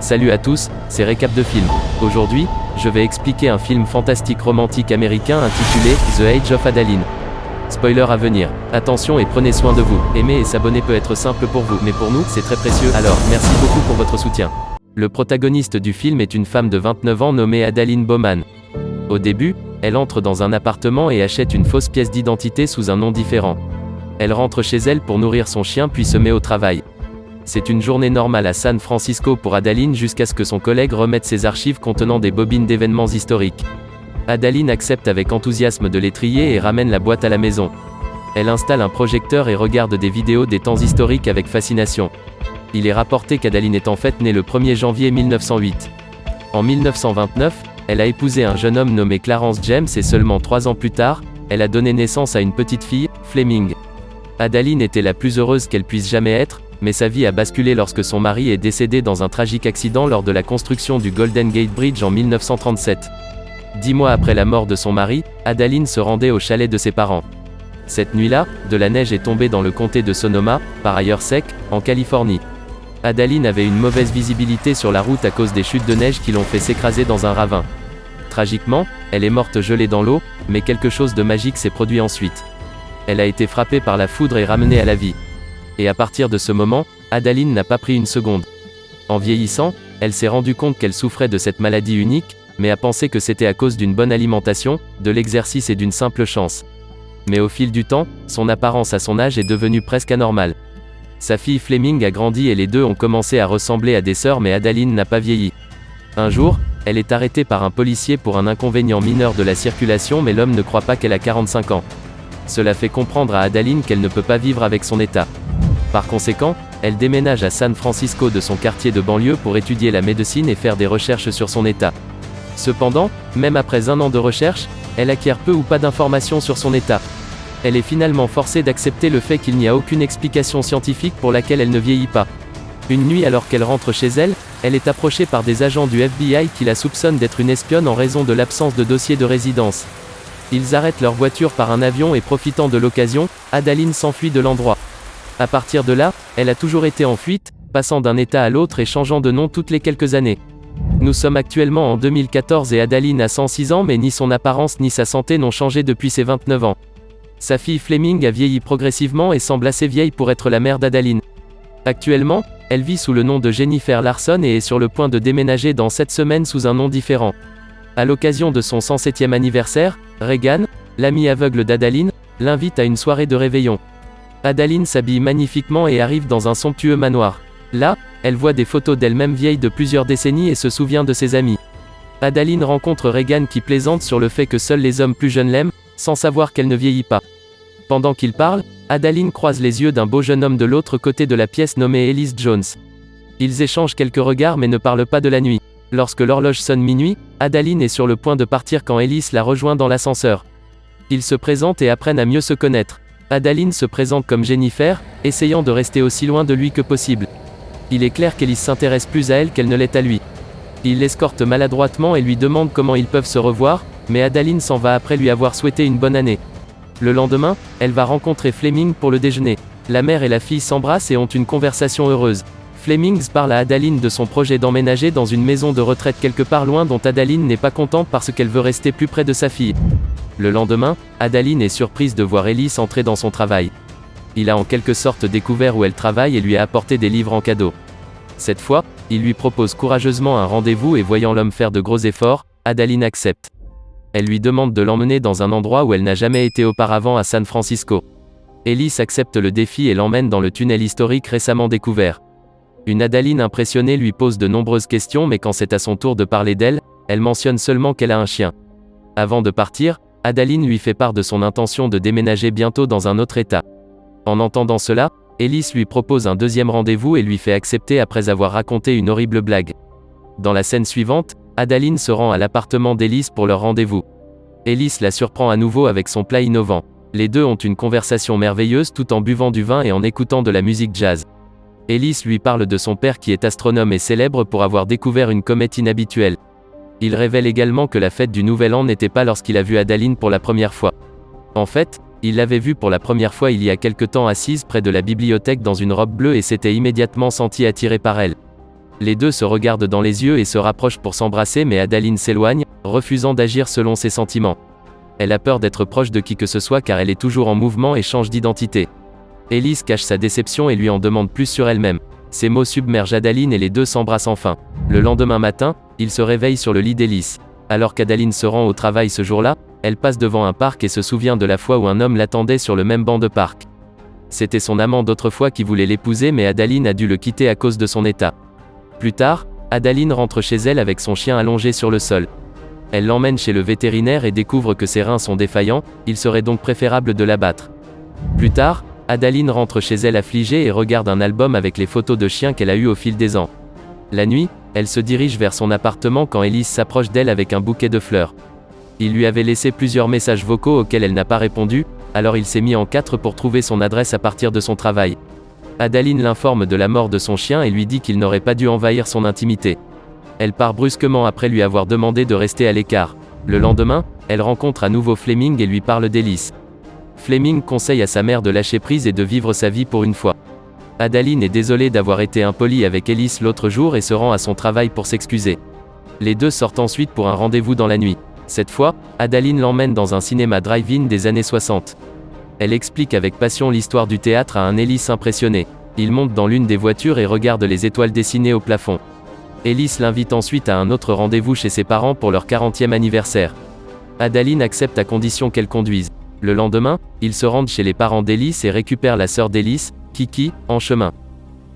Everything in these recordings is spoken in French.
Salut à tous, c'est Récap de film. Aujourd'hui, je vais expliquer un film fantastique romantique américain intitulé The Age of Adaline. Spoiler à venir. Attention et prenez soin de vous. Aimer et s'abonner peut être simple pour vous, mais pour nous, c'est très précieux. Alors, merci beaucoup pour votre soutien. Le protagoniste du film est une femme de 29 ans nommée Adaline Bowman. Au début, elle entre dans un appartement et achète une fausse pièce d'identité sous un nom différent. Elle rentre chez elle pour nourrir son chien puis se met au travail. C'est une journée normale à San Francisco pour Adaline jusqu'à ce que son collègue remette ses archives contenant des bobines d'événements historiques. Adaline accepte avec enthousiasme de les trier et ramène la boîte à la maison. Elle installe un projecteur et regarde des vidéos des temps historiques avec fascination. Il est rapporté qu'Adaline est en fait née le 1er janvier 1908. En 1929, elle a épousé un jeune homme nommé Clarence James et seulement 3 ans plus tard, elle a donné naissance à une petite fille, Fleming. Adaline était la plus heureuse qu'elle puisse jamais être, mais sa vie a basculé lorsque son mari est décédé dans un tragique accident lors de la construction du Golden Gate Bridge en 1937. 10 mois après la mort de son mari, Adaline se rendait au chalet de ses parents. Cette nuit-là, de la neige est tombée dans le comté de Sonoma, par ailleurs sec, en Californie. Adaline avait une mauvaise visibilité sur la route à cause des chutes de neige qui l'ont fait s'écraser dans un ravin. Tragiquement, elle est morte gelée dans l'eau, mais quelque chose de magique s'est produit ensuite. Elle a été frappée par la foudre et ramenée à la vie. Et à partir de ce moment, Adaline n'a pas pris une seconde. En vieillissant, elle s'est rendue compte qu'elle souffrait de cette maladie unique, mais a pensé que c'était à cause d'une bonne alimentation, de l'exercice et d'une simple chance. Mais au fil du temps, son apparence à son âge est devenue presque anormale. Sa fille Fleming a grandi et les deux ont commencé à ressembler à des sœurs, mais Adaline n'a pas vieilli. Un jour, elle est arrêtée par un policier pour un inconvénient mineur de la circulation, mais l'homme ne croit pas qu'elle a 45 ans. Cela fait comprendre à Adaline qu'elle ne peut pas vivre avec son état. Par conséquent, elle déménage à San Francisco de son quartier de banlieue pour étudier la médecine et faire des recherches sur son état. Cependant, même après 1 an de recherche, elle acquiert peu ou pas d'informations sur son état. Elle est finalement forcée d'accepter le fait qu'il n'y a aucune explication scientifique pour laquelle elle ne vieillit pas. Une nuit, alors qu'elle rentre chez elle, elle est approchée par des agents du FBI qui la soupçonnent d'être une espionne en raison de l'absence de dossier de résidence. Ils arrêtent leur voiture par un avion et profitant de l'occasion, Adaline s'enfuit de l'endroit. À partir de là, elle a toujours été en fuite, passant d'un état à l'autre et changeant de nom toutes les quelques années. Nous sommes actuellement en 2014 et Adaline a 106 ans, mais ni son apparence ni sa santé n'ont changé depuis ses 29 ans. Sa fille Fleming a vieilli progressivement et semble assez vieille pour être la mère d'Adaline. Actuellement, elle vit sous le nom de Jennifer Larson et est sur le point de déménager dans 7 semaines sous un nom différent. À l'occasion de son 107e anniversaire, Regan, l'amie aveugle d'Adaline, l'invite à une soirée de réveillon. Adaline s'habille magnifiquement et arrive dans un somptueux manoir. Là, elle voit des photos d'elle-même vieille de plusieurs décennies et se souvient de ses amis. Adaline rencontre Regan qui plaisante sur le fait que seuls les hommes plus jeunes l'aiment, sans savoir qu'elle ne vieillit pas. Pendant qu'ils parlent, Adaline croise les yeux d'un beau jeune homme de l'autre côté de la pièce nommé Ellis Jones. Ils échangent quelques regards mais ne parlent pas de la nuit. Lorsque l'horloge sonne minuit, Adaline est sur le point de partir quand Ellis la rejoint dans l'ascenseur. Ils se présentent et apprennent à mieux se connaître. Adaline se présente comme Jennifer, essayant de rester aussi loin de lui que possible. Il est clair qu'Ellis s'intéresse plus à elle qu'elle ne l'est à lui. Il l'escorte maladroitement et lui demande comment ils peuvent se revoir, mais Adaline s'en va après lui avoir souhaité une bonne année. Le lendemain, elle va rencontrer Fleming pour le déjeuner. La mère et la fille s'embrassent et ont une conversation heureuse. Fleming parle à Adaline de son projet d'emménager dans une maison de retraite quelque part loin dont Adaline n'est pas contente parce qu'elle veut rester plus près de sa fille. Le lendemain, Adaline est surprise de voir Ellis entrer dans son travail. Il a en quelque sorte découvert où elle travaille et lui a apporté des livres en cadeau. Cette fois, il lui propose courageusement un rendez-vous et voyant l'homme faire de gros efforts, Adaline accepte. Elle lui demande de l'emmener dans un endroit où elle n'a jamais été auparavant à San Francisco. Ellis accepte le défi et l'emmène dans le tunnel historique récemment découvert. Une Adaline impressionnée lui pose de nombreuses questions, mais quand c'est à son tour de parler d'elle, elle mentionne seulement qu'elle a un chien. Avant de partir, Adaline lui fait part de son intention de déménager bientôt dans un autre état. En entendant cela, Ellis lui propose un deuxième rendez-vous et lui fait accepter après avoir raconté une horrible blague. Dans la scène suivante, Adaline se rend à l'appartement d'Ellis pour leur rendez-vous. Ellis la surprend à nouveau avec son plat innovant. Les deux ont une conversation merveilleuse tout en buvant du vin et en écoutant de la musique jazz. Ellis lui parle de son père qui est astronome et célèbre pour avoir découvert une comète inhabituelle. Il révèle également que la fête du Nouvel An n'était pas lorsqu'il a vu Adaline pour la première fois. En fait, il l'avait vue pour la première fois il y a quelque temps assise près de la bibliothèque dans une robe bleue et s'était immédiatement senti attiré par elle. Les deux se regardent dans les yeux et se rapprochent pour s'embrasser, mais Adaline s'éloigne, refusant d'agir selon ses sentiments. Elle a peur d'être proche de qui que ce soit car elle est toujours en mouvement et change d'identité. Ellis cache sa déception et lui en demande plus sur elle-même. Ces mots submergent Adaline et les deux s'embrassent enfin. Le lendemain matin, il se réveille sur le lit d'Ellis. Alors qu'Adaline se rend au travail ce jour-là, elle passe devant un parc et se souvient de la fois où un homme l'attendait sur le même banc de parc. C'était son amant d'autrefois qui voulait l'épouser, mais Adaline a dû le quitter à cause de son état. Plus tard, Adaline rentre chez elle avec son chien allongé sur le sol. Elle l'emmène chez le vétérinaire et découvre que ses reins sont défaillants, il serait donc préférable de l'abattre. Plus tard, Adaline rentre chez elle affligée et regarde un album avec les photos de chiens qu'elle a eues au fil des ans. La nuit, elle se dirige vers son appartement quand Ellis s'approche d'elle avec un bouquet de fleurs. Il lui avait laissé plusieurs messages vocaux auxquels elle n'a pas répondu, alors il s'est mis en quatre pour trouver son adresse à partir de son travail. Adaline l'informe de la mort de son chien et lui dit qu'il n'aurait pas dû envahir son intimité. Elle part brusquement après lui avoir demandé de rester à l'écart. Le lendemain, elle rencontre à nouveau Fleming et lui parle d'Ellis. Fleming conseille à sa mère de lâcher prise et de vivre sa vie pour une fois. Adaline est désolée d'avoir été impolie avec Ellis l'autre jour et se rend à son travail pour s'excuser. Les deux sortent ensuite pour un rendez-vous dans la nuit. Cette fois, Adaline l'emmène dans un cinéma drive-in des années 60. Elle explique avec passion l'histoire du théâtre à un Ellis impressionné. Il monte dans l'une des voitures et regarde les étoiles dessinées au plafond. Ellis l'invite ensuite à un autre rendez-vous chez ses parents pour leur 40e anniversaire. Adaline accepte à condition qu'elle conduise. Le lendemain, ils se rendent chez les parents d'Ellis et récupèrent la sœur d'Ellis, Kiki, en chemin.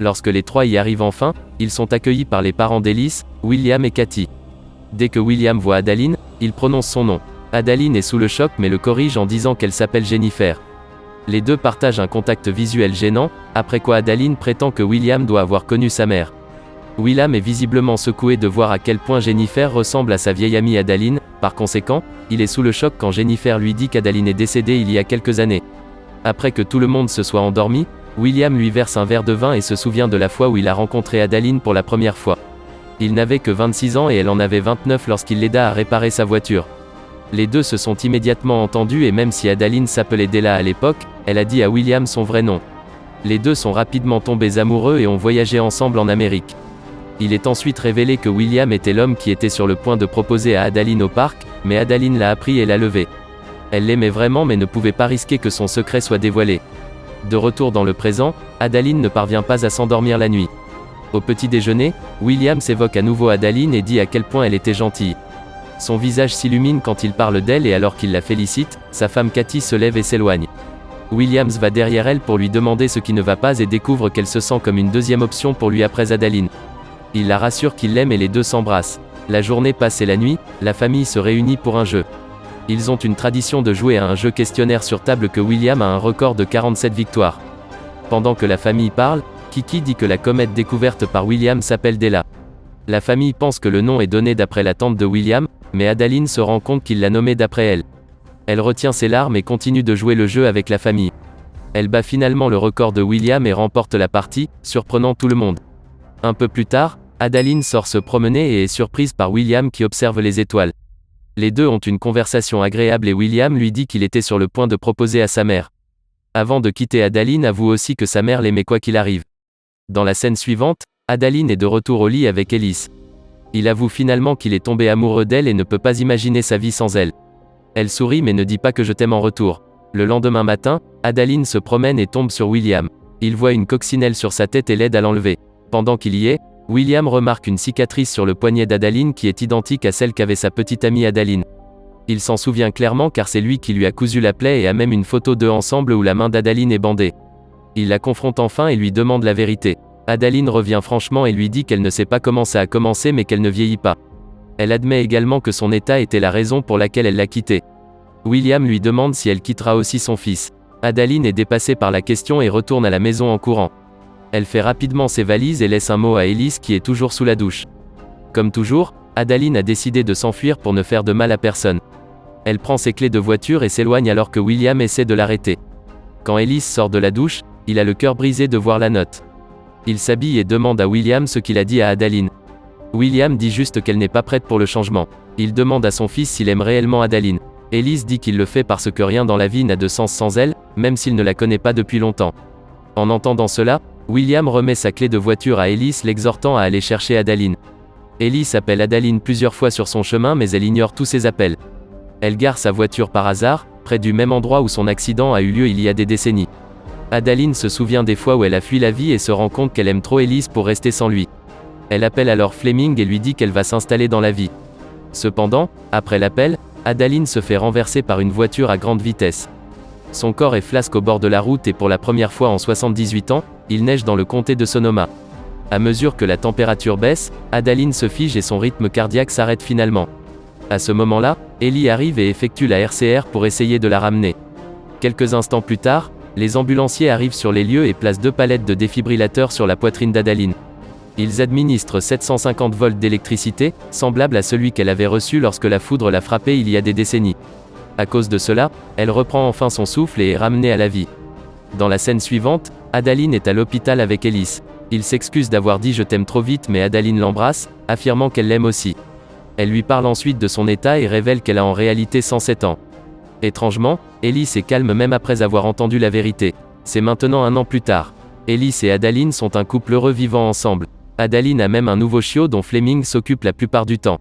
Lorsque les trois y arrivent enfin, ils sont accueillis par les parents d'Ellis, William et Cathy. Dès que William voit Adaline, il prononce son nom. Adaline est sous le choc mais le corrige en disant qu'elle s'appelle Jennifer. Les deux partagent un contact visuel gênant, après quoi Adaline prétend que William doit avoir connu sa mère. William est visiblement secoué de voir à quel point Jennifer ressemble à sa vieille amie Adaline, par conséquent, il est sous le choc quand Jennifer lui dit qu'Adaline est décédée il y a quelques années. Après que tout le monde se soit endormi, William lui verse un verre de vin et se souvient de la fois où il a rencontré Adaline pour la première fois. Il n'avait que 26 ans et elle en avait 29 lorsqu'il l'aida à réparer sa voiture. Les deux se sont immédiatement entendus et même si Adaline s'appelait Della à l'époque, elle a dit à William son vrai nom. Les deux sont rapidement tombés amoureux et ont voyagé ensemble en Amérique. Il est ensuite révélé que William était l'homme qui était sur le point de proposer à Adaline au parc, mais Adaline l'a appris et l'a levé. Elle l'aimait vraiment mais ne pouvait pas risquer que son secret soit dévoilé. De retour dans le présent, Adaline ne parvient pas à s'endormir la nuit. Au petit déjeuner, William s'évoque à nouveau Adaline et dit à quel point elle était gentille. Son visage s'illumine quand il parle d'elle et alors qu'il la félicite, sa femme Cathy se lève et s'éloigne. Williams va derrière elle pour lui demander ce qui ne va pas et découvre qu'elle se sent comme une deuxième option pour lui après Adaline. Il la rassure qu'il l'aime et les deux s'embrassent. La journée passe et la nuit, la famille se réunit pour un jeu. Ils ont une tradition de jouer à un jeu questionnaire sur table que William a un record de 47 victoires. Pendant que la famille parle, Kiki dit que la comète découverte par William s'appelle Della. La famille pense que le nom est donné d'après la tante de William, mais Adaline se rend compte qu'il l'a nommé d'après elle. Elle retient ses larmes et continue de jouer le jeu avec la famille. Elle bat finalement le record de William et remporte la partie, surprenant tout le monde. Un peu plus tard, Adaline sort se promener et est surprise par William qui observe les étoiles. Les deux ont une conversation agréable et William lui dit qu'il était sur le point de proposer à sa mère. Avant de quitter, Adaline avoue aussi que sa mère l'aimait quoi qu'il arrive. Dans la scène suivante, Adaline est de retour au lit avec Ellis. Il avoue finalement qu'il est tombé amoureux d'elle et ne peut pas imaginer sa vie sans elle. Elle sourit mais ne dit pas que je t'aime en retour. Le lendemain matin, Adaline se promène et tombe sur William. Il voit une coccinelle sur sa tête et l'aide à l'enlever. Pendant qu'il y est, William remarque une cicatrice sur le poignet d'Adaline qui est identique à celle qu'avait sa petite amie Adaline. Il s'en souvient clairement car c'est lui qui lui a cousu la plaie et a même une photo d'eux ensemble où la main d'Adaline est bandée. Il la confronte enfin et lui demande la vérité. Adaline revient franchement et lui dit qu'elle ne sait pas comment ça a commencé mais qu'elle ne vieillit pas. Elle admet également que son état était la raison pour laquelle elle l'a quitté. William lui demande si elle quittera aussi son fils. Adaline est dépassée par la question et retourne à la maison en courant. Elle fait rapidement ses valises et laisse un mot à Ellis qui est toujours sous la douche. Comme toujours, Adaline a décidé de s'enfuir pour ne faire de mal à personne. Elle prend ses clés de voiture et s'éloigne alors que William essaie de l'arrêter. Quand Ellis sort de la douche, il a le cœur brisé de voir la note. Il s'habille et demande à William ce qu'il a dit à Adaline. William dit juste qu'elle n'est pas prête pour le changement. Il demande à son fils s'il aime réellement Adaline. Ellis dit qu'il le fait parce que rien dans la vie n'a de sens sans elle, même s'il ne la connaît pas depuis longtemps. En entendant cela, William remet sa clé de voiture à Ellis, l'exhortant à aller chercher Adaline. Ellis appelle Adaline plusieurs fois sur son chemin, mais elle ignore tous ses appels. Elle gare sa voiture par hasard, près du même endroit où son accident a eu lieu il y a des décennies. Adaline se souvient des fois où elle a fui la vie et se rend compte qu'elle aime trop Ellis pour rester sans lui. Elle appelle alors Fleming et lui dit qu'elle va s'installer dans la vie. Cependant, après l'appel, Adaline se fait renverser par une voiture à grande vitesse. Son corps est flasque au bord de la route et pour la première fois en 78 ans, il neige dans le comté de Sonoma. À mesure que la température baisse, Adaline se fige et son rythme cardiaque s'arrête finalement. À ce moment-là, Ellie arrive et effectue la RCR pour essayer de la ramener. Quelques instants plus tard, les ambulanciers arrivent sur les lieux et placent 2 palettes de défibrillateurs sur la poitrine d'Adaline. Ils administrent 750 volts d'électricité, semblable à celui qu'elle avait reçu lorsque la foudre l'a frappée il y a des décennies. À cause de cela, elle reprend enfin son souffle et est ramenée à la vie. Dans la scène suivante, Adaline est à l'hôpital avec Ellis. Il s'excuse d'avoir dit « je t'aime » trop vite, mais Adaline l'embrasse, affirmant qu'elle l'aime aussi. Elle lui parle ensuite de son état et révèle qu'elle a en réalité 107 ans. Étrangement, Ellis est calme même après avoir entendu la vérité. C'est maintenant 1 an plus tard. Ellis et Adaline sont un couple heureux vivant ensemble. Adaline a même un nouveau chiot dont Fleming s'occupe la plupart du temps.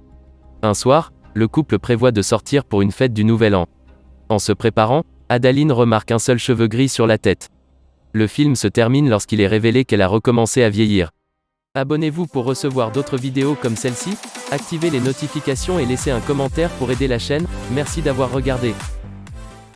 Un soir, le couple prévoit de sortir pour une fête du Nouvel An. En se préparant, Adaline remarque un seul cheveu gris sur la tête. Le film se termine lorsqu'il est révélé qu'elle a recommencé à vieillir. Abonnez-vous pour recevoir d'autres vidéos comme celle-ci, activez les notifications et laissez un commentaire pour aider la chaîne. Merci d'avoir regardé.